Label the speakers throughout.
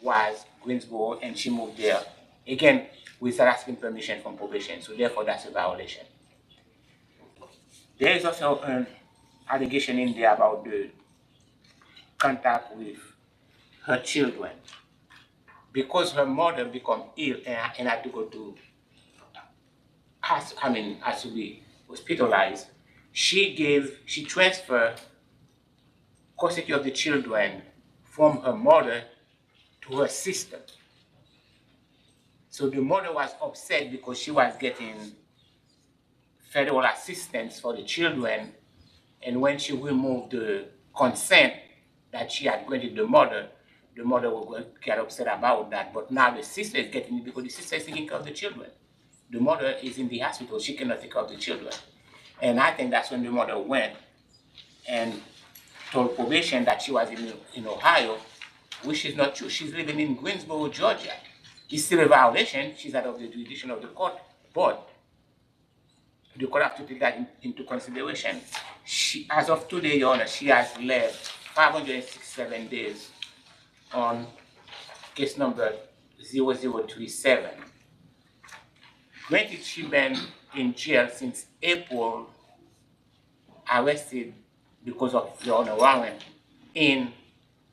Speaker 1: was Greensboro, and she moved there again without asking permission from probation. So therefore, that's a violation. There is also an allegation in there about the contact with her children. Because her mother became ill and had to go to, has to be hospitalized, she transferred custody of the children from her mother to her sister. So the mother was upset because she was getting federal assistance for the children, and when she removed the consent that she had granted the mother was going to get upset about that. But now the sister is getting it because the sister is taking care of the children. The mother is in the hospital, she cannot take care of the children. And I think that's when the mother went and told probation that she was in Ohio, which is not true. She's living in Greensboro, Georgia. It's still a violation. She's out of the jurisdiction of the court, but the court have to take that into consideration. She, as of today, Your Honor, she has left 567 days on case number 0037. Granted, she's been in jail since April, arrested because of Your Honor warrant in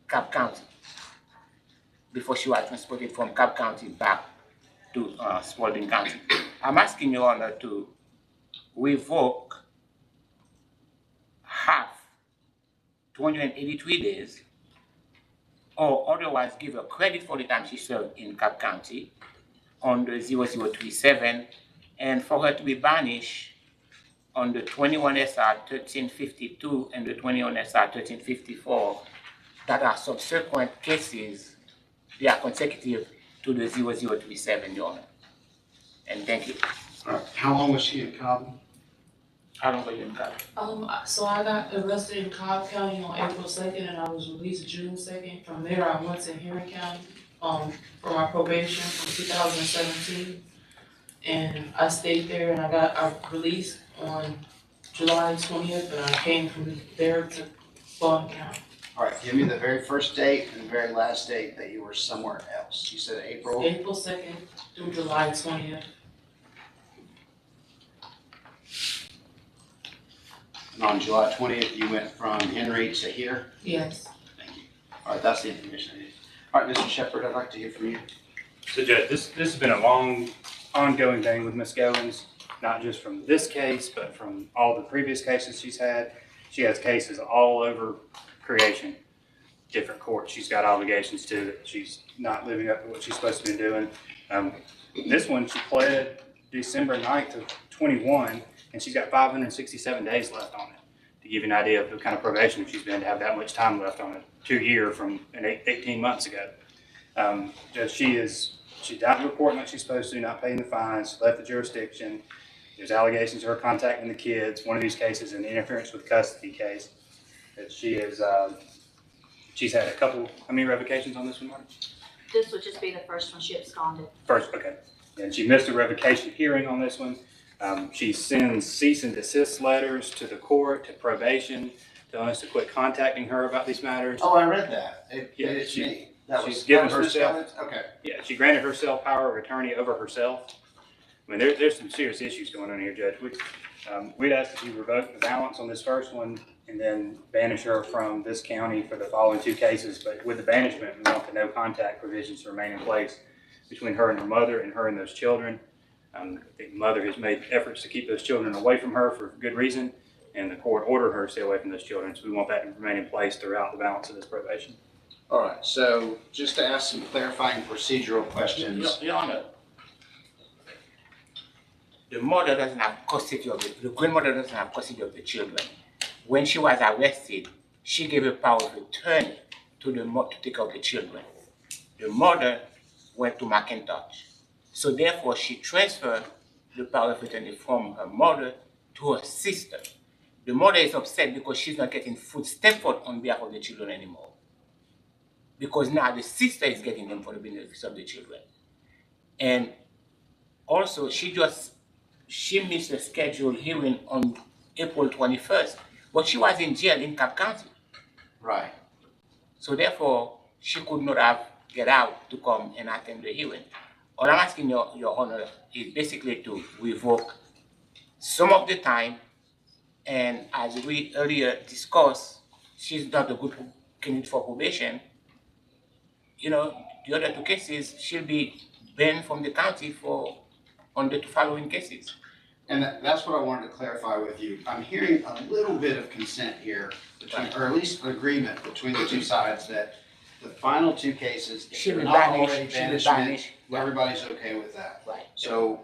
Speaker 1: Cobb County, before she was transported from Cobb County back to Spalding County. I'm asking Your Honor to revoke half, 283 days, or otherwise give her credit for the time she served in Cobb County on the 0037, and for her to be banished on the 21 SR 1352 and the 21 SR 1354 that are subsequent cases. They are consecutive to the 0037, Your Honor. And thank you.
Speaker 2: All right. How long was she in Cobb?
Speaker 1: How long were you in Cobb?
Speaker 3: So I got arrested in Cobb County on April 2nd, and I was released June 2nd. From there, I went to Henry County for my probation from 2017, and I stayed there, and I got released on July 20th, and I came from there to Spalding County.
Speaker 2: All right, give me the very first date and the very last date that you were somewhere else. You said April?
Speaker 3: April 2nd through July 20th.
Speaker 2: And on July 20th, you went from Henry to here?
Speaker 3: Yes.
Speaker 2: Thank you. All right, that's the information I need. All right, Mr. Shepard, I'd like to hear from you.
Speaker 4: So Judge, this has been a long, ongoing thing with Ms. Goins, not just from this case, but from all the previous cases she's had. She has cases all over creation, different courts. She's got obligations to that she's not living up to what she's supposed to be doing. This one, she pled December 9th of 21, and she's got 567 days left on it, to give you an idea of the kind of probation she's been to have that much time left on it, 2 years from 18 months ago. She's not reporting what she's supposed to, not paying the fines, left the jurisdiction. There's allegations of her contacting the kids. One of these cases, an interference with custody case, that she's had a couple, how many revocations on this one, Marty?
Speaker 5: This would just be the first one she absconded.
Speaker 4: First, okay. And she missed a revocation hearing on this one. She sends cease and desist letters to the court, to probation, telling us to quit contacting her about these matters.
Speaker 2: Oh, I read that. It's
Speaker 4: she-
Speaker 2: me. That
Speaker 4: she's
Speaker 2: was
Speaker 4: given
Speaker 2: that was
Speaker 4: herself-
Speaker 2: Ms. Goins? Okay.
Speaker 4: Yeah, she granted herself power of attorney over herself. I mean, there's some serious issues going on here, Judge. We'd ask that you revoke the balance on this first one and then banish her from this county for the following two cases. But with the banishment, we want the no contact provisions to remain in place between her and her mother and her and those children. The mother has made efforts to keep those children away from her for good reason, and the court ordered her to stay away from those children. So we want that to remain in place throughout the balance of this probation.
Speaker 2: All right, so just to ask some clarifying procedural questions.
Speaker 1: Your Honor, the mother doesn't have custody of the grandmother doesn't have custody of the children. When she was arrested, she gave a power of attorney to the mother to take care of the children. The mother went to McIntosh. So therefore, she transferred the power of attorney from her mother to her sister. The mother is upset because she's not getting food step on behalf of the children anymore. Because now the sister is getting them for the benefits of the children. And also, she missed the scheduled hearing on April 21st, but she was in jail in Cobb County.
Speaker 2: Right.
Speaker 1: So therefore, she could not have get out to come and attend the hearing. All I'm asking your Honor is basically to revoke some of the time, and as we earlier discussed, she's not a good candidate for probation. You know, the other two cases, she'll be banned from the county for on the two following cases.
Speaker 2: And that's what I wanted to clarify with you. I'm hearing a little bit of consent here between, or at least an agreement between the two sides that the final two cases, if
Speaker 1: She'll
Speaker 2: they're
Speaker 1: be
Speaker 2: not
Speaker 1: banished,
Speaker 2: already
Speaker 1: she'll be
Speaker 2: banishment,
Speaker 1: banished.
Speaker 2: everybody's okay with that.
Speaker 1: Right.
Speaker 2: So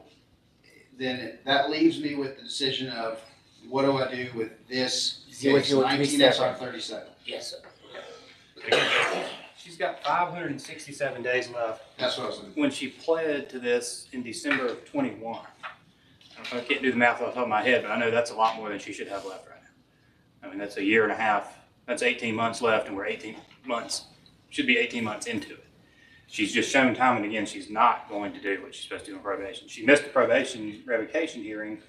Speaker 2: then that leaves me with the decision of what do I do with this case, 19 SR 37?
Speaker 1: Yes, sir.
Speaker 4: She's got 567 days left.
Speaker 2: That's what I was looking
Speaker 4: When she pled to this in December of 21, I can't do the math off the top of my head, but I know that's a lot more than she should have left right now. I mean, that's a year and a half. That's 18 months left, and we're 18 months, should be 18 months into it. She's just shown time and again she's not going to do what she's supposed to do in probation. She missed the probation revocation hearing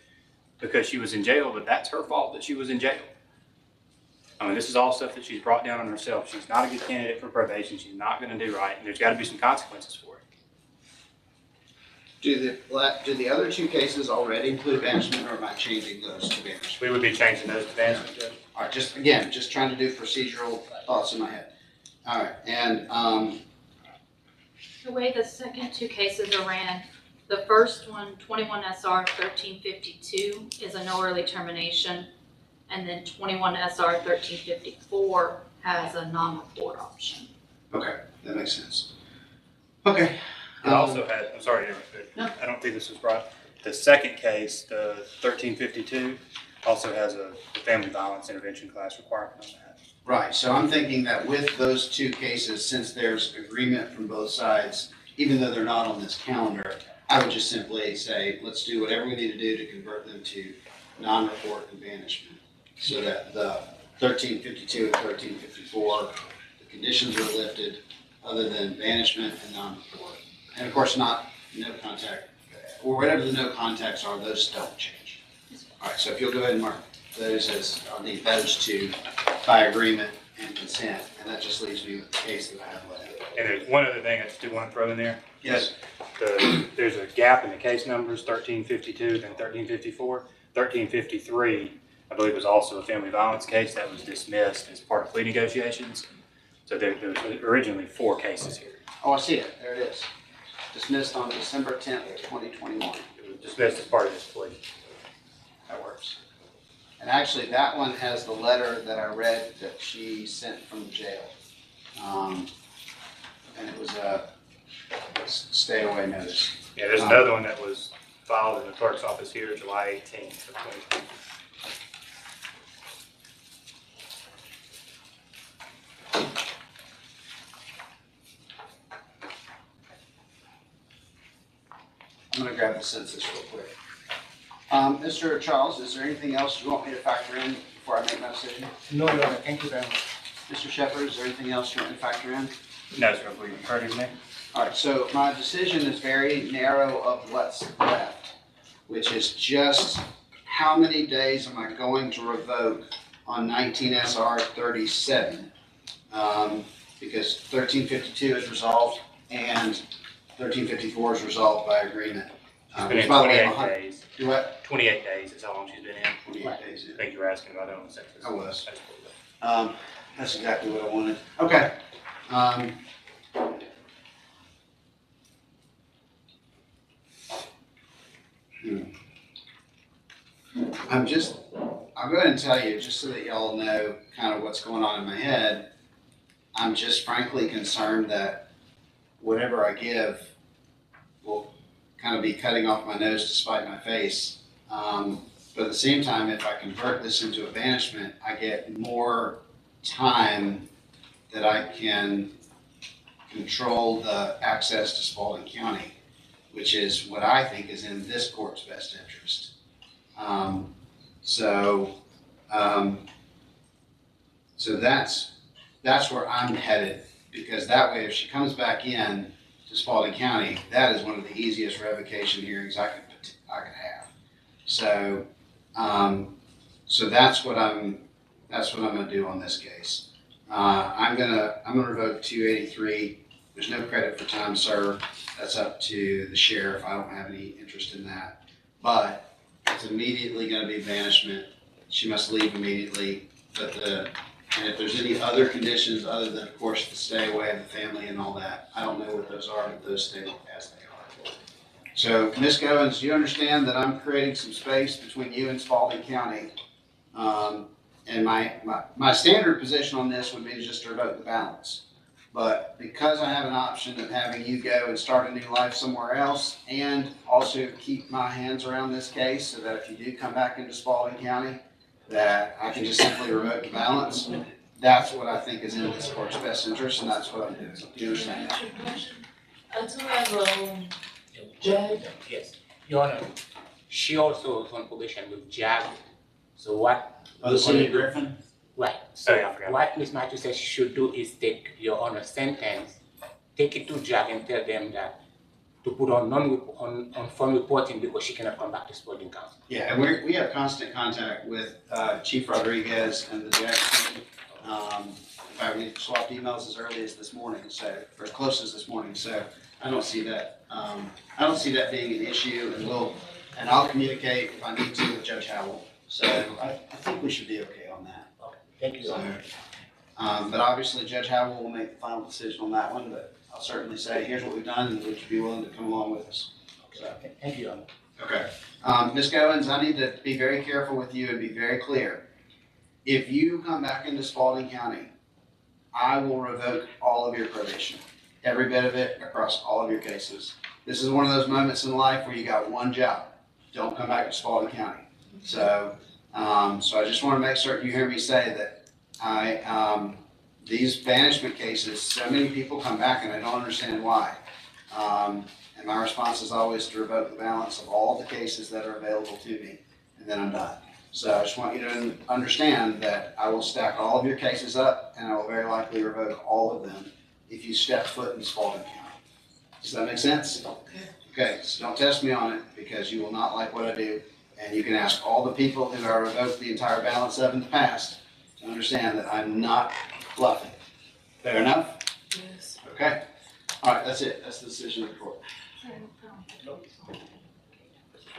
Speaker 4: because she was in jail, but that's her fault that she was in jail. I mean, this is all stuff that she's brought down on herself. She's not a good candidate for probation. She's not going to do right, and there's got to be some consequences for it.
Speaker 2: Do the other two cases already include banishment, or am I changing those to banishment?
Speaker 4: We would be changing those to banishment, Judge.
Speaker 2: All right, just trying to do procedural thoughts in my head. All right, and,
Speaker 5: The way the second two cases are ran, the first one, 21 SR 1352, is a no early termination, and then 21 SR 1354 has a non-report option.
Speaker 2: okay, that makes sense. Okay.
Speaker 4: It also had, I'm sorry,
Speaker 3: No.
Speaker 4: I don't think this was brought, the second case, the 1352, also has a family violence intervention class requirement on that.
Speaker 2: Right, so I'm thinking that with those two cases, since there's agreement from both sides, even though they're not on this calendar, I would just simply say, let's do whatever we need to do to convert them to non-report and banishment. So that the 1352 and 1354, the conditions are lifted other than banishment and non-report. And of course, no contact, or whatever the no contacts are, those don't change. All right, so if you'll go ahead and mark those as, I'll need those two by agreement and consent, and that just leaves me with the case that I have left.
Speaker 4: And there's one other thing I just do want to throw in there.
Speaker 2: Yes.
Speaker 4: There's a gap in the case numbers, 1352, then 1354. 1353, I believe, was also a family violence case that was dismissed as part of plea negotiations. So there was originally 4 cases here.
Speaker 2: Oh, I see it, there it is. Dismissed on December 10th, 2021.
Speaker 4: It was dismissed as part of this plea.
Speaker 2: That works. And actually, that one has the letter that I read that she sent from jail. And it was a stay away notice.
Speaker 4: Yeah, there's another one that was filed in the clerk's office here, July 18th of 2020.
Speaker 2: I'm gonna grab the census real quick. Mr. Charles, is there anything else you want me to factor in before I make my decision?
Speaker 1: No, Your Honor, thank you very much.
Speaker 2: Mr. Shepherd, is there anything else you want me to factor in?
Speaker 4: No, sir, we heard his name.
Speaker 2: All right, so my decision is very narrow of what's left, which is just how many days am I going to revoke on 19 SR 37? Because 1352 is resolved and 1354 is resolved by agreement.
Speaker 4: She's been in
Speaker 2: By the way,
Speaker 4: 28 days.
Speaker 2: Do what?
Speaker 4: 28 days is how long she's been in.
Speaker 2: 28 days,
Speaker 4: I
Speaker 2: yeah.
Speaker 4: think you were asking about that on the census.
Speaker 2: I was.
Speaker 4: That's cool.
Speaker 2: That's exactly what I wanted. Okay. I'll go ahead and tell you, just so that y'all know kind of what's going on in my head. I'm just frankly concerned that whatever I give will kind of be cutting off my nose to spite my face. But at the same time, if I convert this into a banishment, I get more time that I can control the access to Spalding County, which is what I think is in this court's best interest. So that's where I'm headed, because that way, if she comes back in to Spalding County, that is one of the easiest revocation hearings I could have. So that's what I'm gonna do on this case. I'm gonna revoke 283 There's no credit for time served. That's up to the sheriff. I don't have any interest in that. But it's immediately gonna be banishment. She must leave immediately. And if there's any other conditions other than, of course, to stay away of the family and all that, I don't know what those are, but those stay as they are. So, Ms. Goins, you understand that I'm creating some space between you and Spalding County. And my standard position on this would be just to revoke the balance. But because I have an option of having you go and start a new life somewhere else, and also keep my hands around this case so that if you do come back into Spalding County, that I can just simply revoke the balance, that's what I think is in this court's best interest, and that's what I'm doing. Do you understand that?
Speaker 3: I do have, Judge,
Speaker 1: Yes, Your Honor, she also was on probation with JAG, so what?
Speaker 2: Cindy Griffin?
Speaker 1: Right,
Speaker 4: Oh,
Speaker 1: so
Speaker 4: yeah, I forgot.
Speaker 1: what Ms. Matthews says she should do is take Your Honor's sentence, take it to JAG and tell them that to put on on phone reporting because she cannot come back to Spalding County.
Speaker 2: Yeah, and we have constant contact with Chief Rodriguez and the JAG team. In fact, we swapped emails as early as this morning, so, or as close as this morning, so I don't see that, being an issue, and I'll communicate if I need to with Judge Howell. So I think we should be okay on that.
Speaker 1: Thank you, Your
Speaker 2: So,
Speaker 1: Honor.
Speaker 2: but obviously Judge Howell will make the final decision on that one, but I'll certainly say, here's what we've done, and would you be willing to come along with us? So,
Speaker 1: Thank you, Your Honor.
Speaker 2: okay. Ms. Goins, I need to be very careful with you and be very clear. If you come back into Spalding County, I will revoke all of your probation, every bit of it, across all of your cases. This is one of those moments in life where you got one job. Don't come back to Spalding County. So I just want to make certain you hear me say that these banishment cases, so many people come back and I don't understand why. And my response is always to revoke the balance of all the cases that are available to me, and then I'm done. So I just want you to understand that I will stack all of your cases up, and I will very likely revoke all of them if you step foot in Spalding County. Does that make sense? Okay, so don't test me on it, because you will not like what I do. And you can ask all the people who I revoked the entire balance of in the past to understand that I'm not bluffing. Fair enough?
Speaker 3: yes.
Speaker 2: Okay. All right, that's it. That's the decision of the court.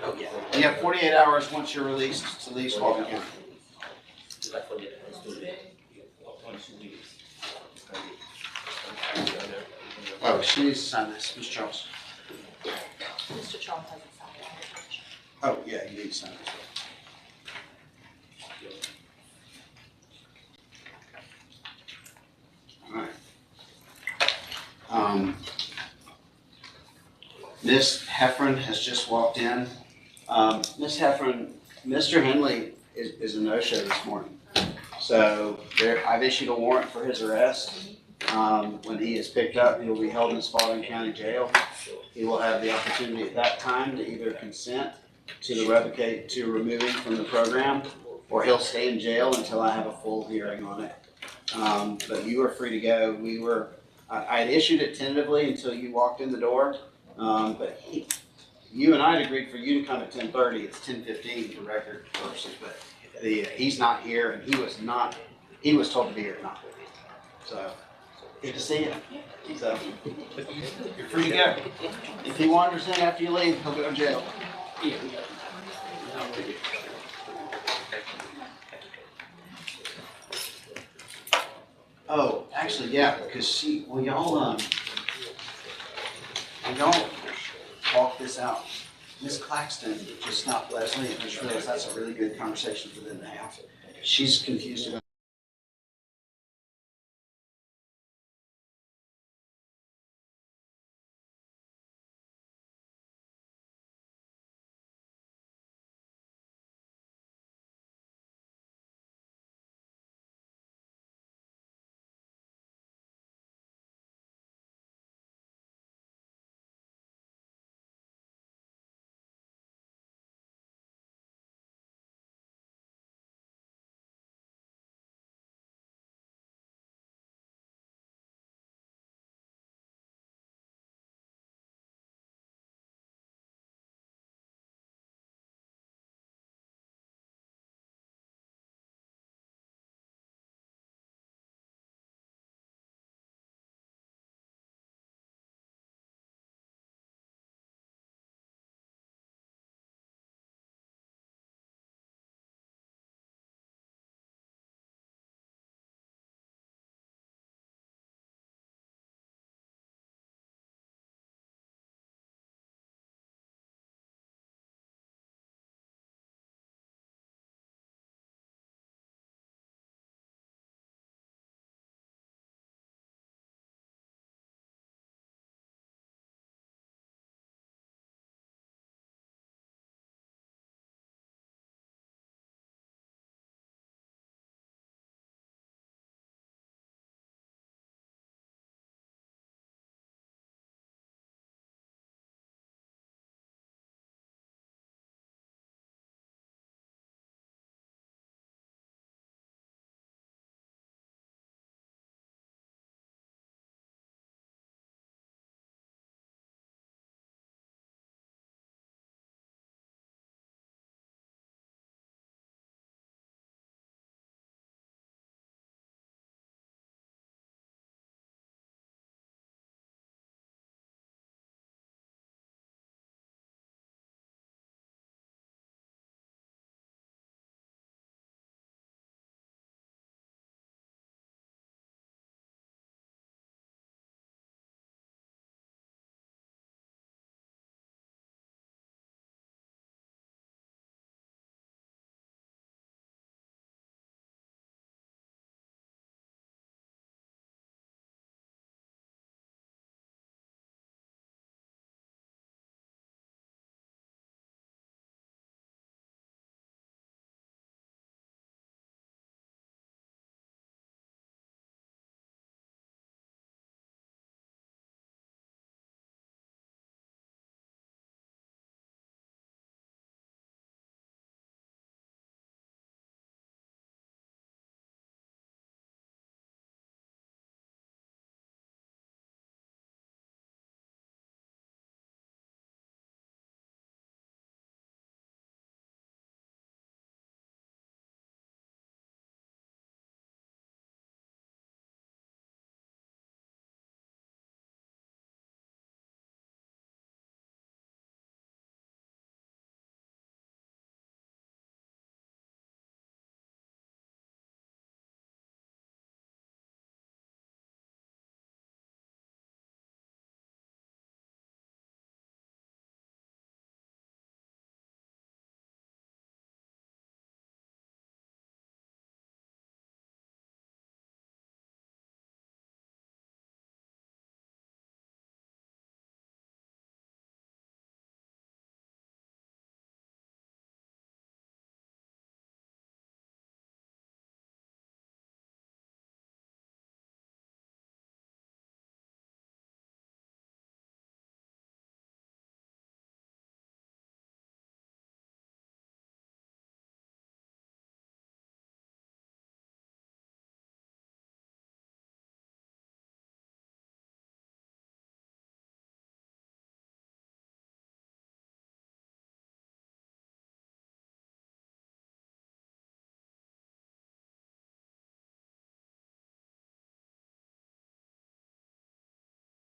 Speaker 2: Oh, yeah. You have 48 hours once you're released to leave Spalding County. Oh, she needs to sign this, Ms. Charles.
Speaker 5: Mr. Charles hasn't signed it.
Speaker 2: Oh, yeah, you need to sign this. All right. Ms. Heffron has just walked in. Ms. Heffron, Mr. Henley is a no-show this morning. So I've issued a warrant for his arrest. When he is picked up, he will be held in Spalding County Jail. He will have the opportunity at that time to either consent to removing from the program, or he'll stay in jail until I have a full hearing on it. But you are free to go. I had issued it tentatively until you walked in the door. But you and I had agreed for you to come at 10:30. It's 10:15 for record purposes, but he's not here, and he was told to be here at 9:30. So, good to see you. So, you're free to go. If he wanders in after you leave, he'll go to jail. Oh, actually, yeah, because y'all walk this out. Miss Claxton just stopped Leslie and just realized that's a really good conversation for them to have. She's confused about